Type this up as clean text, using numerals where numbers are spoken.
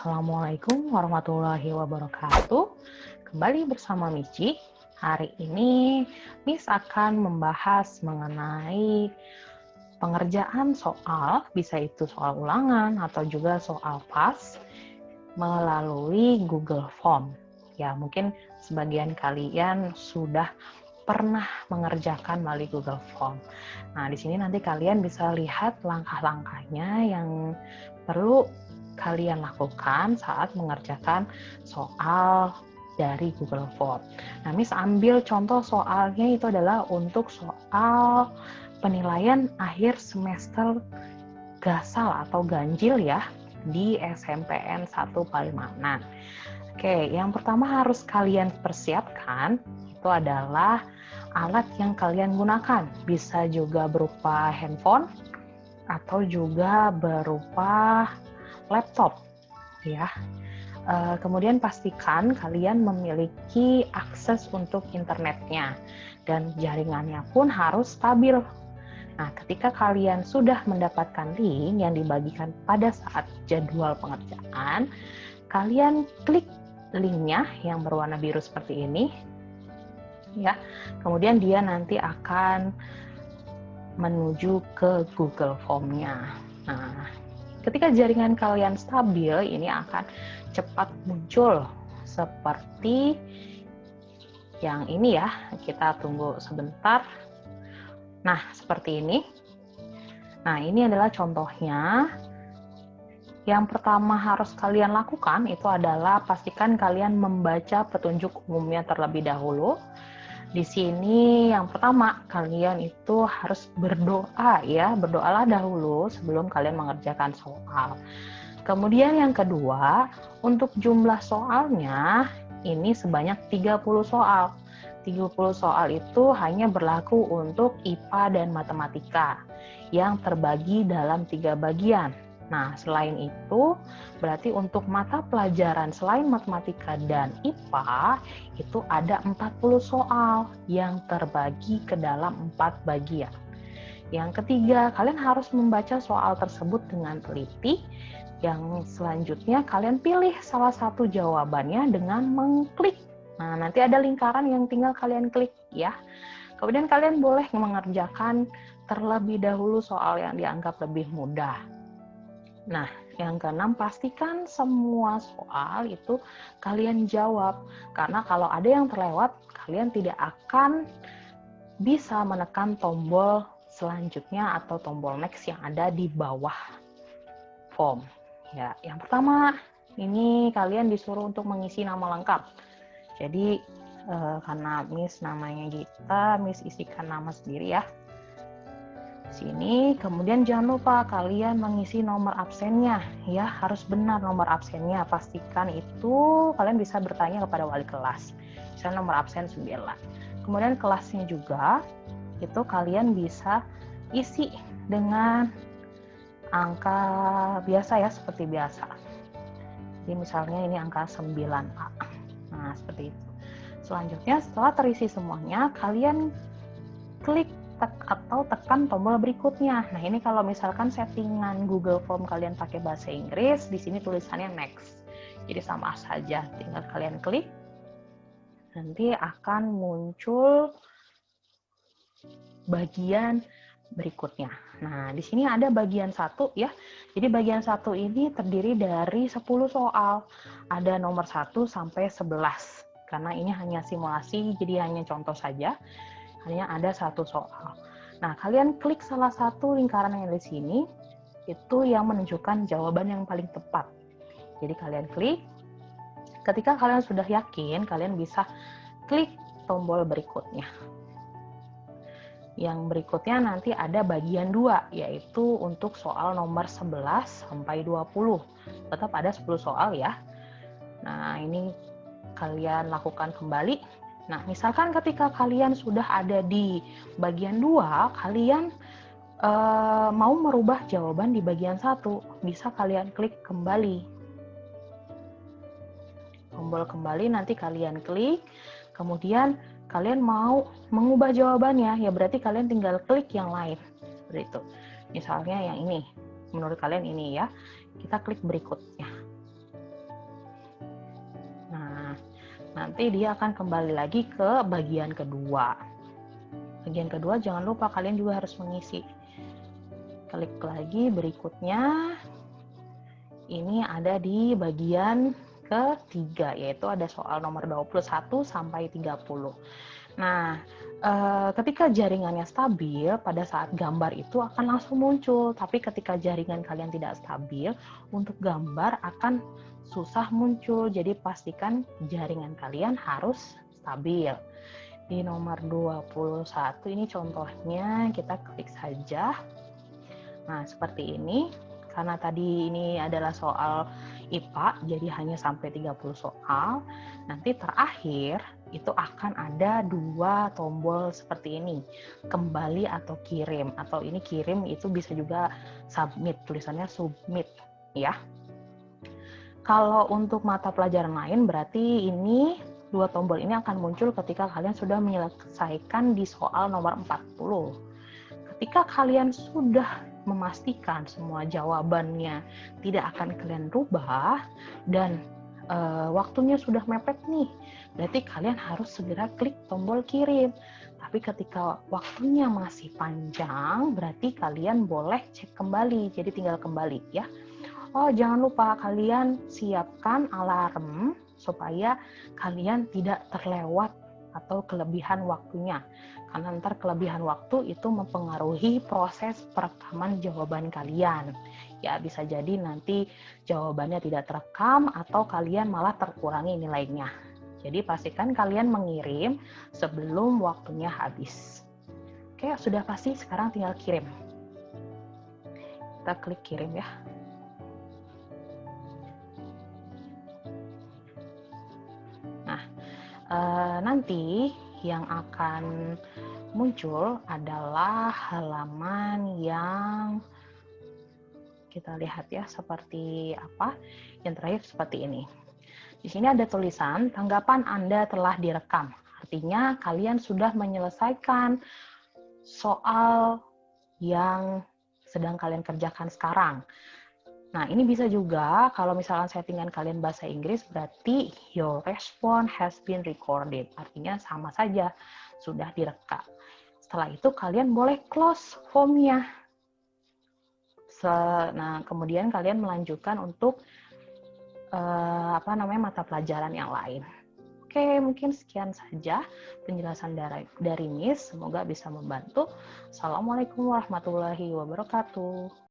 Assalamualaikum warahmatullahi wabarakatuh. Kembali bersama Mici. Hari ini Miss akan membahas mengenai pengerjaan soal, bisa itu soal ulangan atau juga soal PAS melalui Google Form. Ya, mungkin sebagian kalian sudah pernah mengerjakan melalui Google Form. Nah, di sini nanti kalian bisa lihat langkah-langkahnya yang perlu kalian lakukan saat mengerjakan soal dari Google Form. Nah, Miss ambil contoh soalnya itu adalah untuk soal penilaian akhir semester gasal atau ganjil ya di SMPN 1 Palimanan. Oke, yang pertama harus kalian persiapkan itu adalah alat yang kalian gunakan. Bisa juga berupa handphone atau juga berupa laptop ya. Kemudian pastikan kalian memiliki akses untuk internetnya dan jaringannya pun harus stabil. Nah, ketika kalian sudah mendapatkan link yang dibagikan pada saat jadwal pengerjaan, kalian klik linknya yang berwarna biru seperti ini ya. Kemudian dia nanti akan menuju ke Google Form-nya. Nah, ketika jaringan kalian stabil, ini akan cepat muncul seperti yang ini ya. Kita tunggu sebentar. Nah, seperti ini. Nah, ini adalah contohnya. Yang pertama harus kalian lakukan itu adalah pastikan kalian membaca petunjuk umumnya terlebih dahulu. Di sini yang pertama kalian itu harus berdoa ya, berdoalah dahulu sebelum kalian mengerjakan soal. Kemudian yang kedua, untuk jumlah soalnya ini sebanyak 30 soal. 30 soal itu hanya berlaku untuk IPA dan matematika yang terbagi dalam 3 bagian. Nah, selain itu, berarti untuk mata pelajaran selain matematika dan IPA, itu ada 40 soal yang terbagi ke dalam 4 bagian. Yang ketiga, kalian harus membaca soal tersebut dengan teliti. Yang selanjutnya, kalian pilih salah satu jawabannya dengan mengklik. Nah, nanti ada lingkaran yang tinggal kalian klik ya. Kemudian kalian boleh mengerjakan terlebih dahulu soal yang dianggap lebih mudah. Nah, yang keenam, pastikan semua soal itu kalian jawab. Karena kalau ada yang terlewat, kalian tidak akan bisa menekan tombol selanjutnya atau tombol next yang ada di bawah form. Ya, yang pertama, ini kalian disuruh untuk mengisi nama lengkap. Jadi, karena Miss namanya Gita, Miss isikan nama sendiri ya. Sini, kemudian jangan lupa kalian mengisi nomor absennya ya, harus benar nomor absennya. Pastikan itu kalian bisa bertanya kepada wali kelas. Misalnya nomor absen 9. Kemudian kelasnya juga itu kalian bisa isi dengan angka biasa ya, seperti biasa. Jadi misalnya ini angka 9A. Nah, seperti itu. Selanjutnya setelah terisi semuanya, kalian klik atau tekan tombol berikutnya. Nah, ini kalau misalkan settingan Google Form kalian pakai bahasa Inggris, di sini tulisannya next. Jadi sama saja, tinggal kalian klik. Nanti akan muncul bagian berikutnya. Nah, di sini ada bagian 1 ya. Jadi bagian 1 ini terdiri dari 10 soal. Ada nomor 1 sampai 11. Karena ini hanya simulasi, jadi hanya contoh saja. Hanya ada 1 soal. Nah, kalian klik salah satu lingkaran yang di sini, itu yang menunjukkan jawaban yang paling tepat. Jadi kalian klik. Ketika kalian sudah yakin, kalian bisa klik tombol berikutnya. Yang berikutnya nanti ada bagian 2, yaitu untuk soal nomor 11 sampai 20. Tetap ada 10 soal ya. Nah, ini kalian lakukan kembali. Nah, misalkan ketika kalian sudah ada di bagian 2, kalian mau merubah jawaban di bagian 1, bisa kalian klik kembali. Tombol kembali nanti kalian klik, kemudian kalian mau mengubah jawabannya, ya berarti kalian tinggal klik yang lain. Seperti itu. Misalnya yang ini, menurut kalian ini ya, kita klik berikutnya. nanti dia akan kembali lagi ke bagian kedua. Bagian kedua jangan lupa kalian juga harus mengisi. Klik lagi berikutnya. Ini ada di bagian ketiga, yaitu ada soal nomor 21 sampai 30. Nah, ketika jaringannya stabil, pada saat gambar itu akan langsung muncul. Tapi ketika jaringan kalian tidak stabil, untuk gambar akan susah muncul. Jadi pastikan jaringan kalian harus stabil. Di nomor 21 ini contohnya, kita klik saja. Nah, seperti ini. Karena tadi ini adalah soal IPA, jadi hanya sampai 30 soal. Nanti terakhir itu akan ada 2 tombol seperti ini, kembali atau kirim. Atau ini kirim, itu bisa juga submit, tulisannya submit ya. Kalau untuk mata pelajaran lain berarti ini 2 tombol ini akan muncul ketika kalian sudah menyelesaikan di soal nomor 40. Ketika kalian sudah memastikan semua jawabannya tidak akan kalian rubah dan waktunya sudah mepet nih, berarti kalian harus segera klik tombol kirim. Tapi ketika waktunya masih panjang, berarti kalian boleh cek kembali, jadi tinggal kembali ya. Oh, jangan lupa kalian siapkan alarm supaya kalian tidak terlewat atau kelebihan waktunya. Karena ntar kelebihan waktu itu mempengaruhi proses perekaman jawaban kalian. Ya, bisa jadi nanti jawabannya tidak terekam atau kalian malah terkurangi nilainya. Jadi pastikan kalian mengirim sebelum waktunya habis. Oke, sudah pasti, sekarang tinggal kirim. Kita klik kirim ya. Nah, nanti yang akan muncul adalah halaman yang kita lihat ya seperti apa. Yang terakhir seperti ini. Di sini ada tulisan tanggapan Anda telah direkam. Artinya kalian sudah menyelesaikan soal yang sedang kalian kerjakan sekarang. Nah, ini bisa juga kalau misalkan settingan kalian bahasa Inggris, berarti your response has been recorded. Artinya sama saja, sudah direkam. Setelah itu kalian boleh close formnya. Nah, kemudian kalian melanjutkan untuk mata pelajaran yang lain. Oke, mungkin sekian saja penjelasan dari Miss. Semoga bisa membantu. Assalamualaikum warahmatullahi wabarakatuh.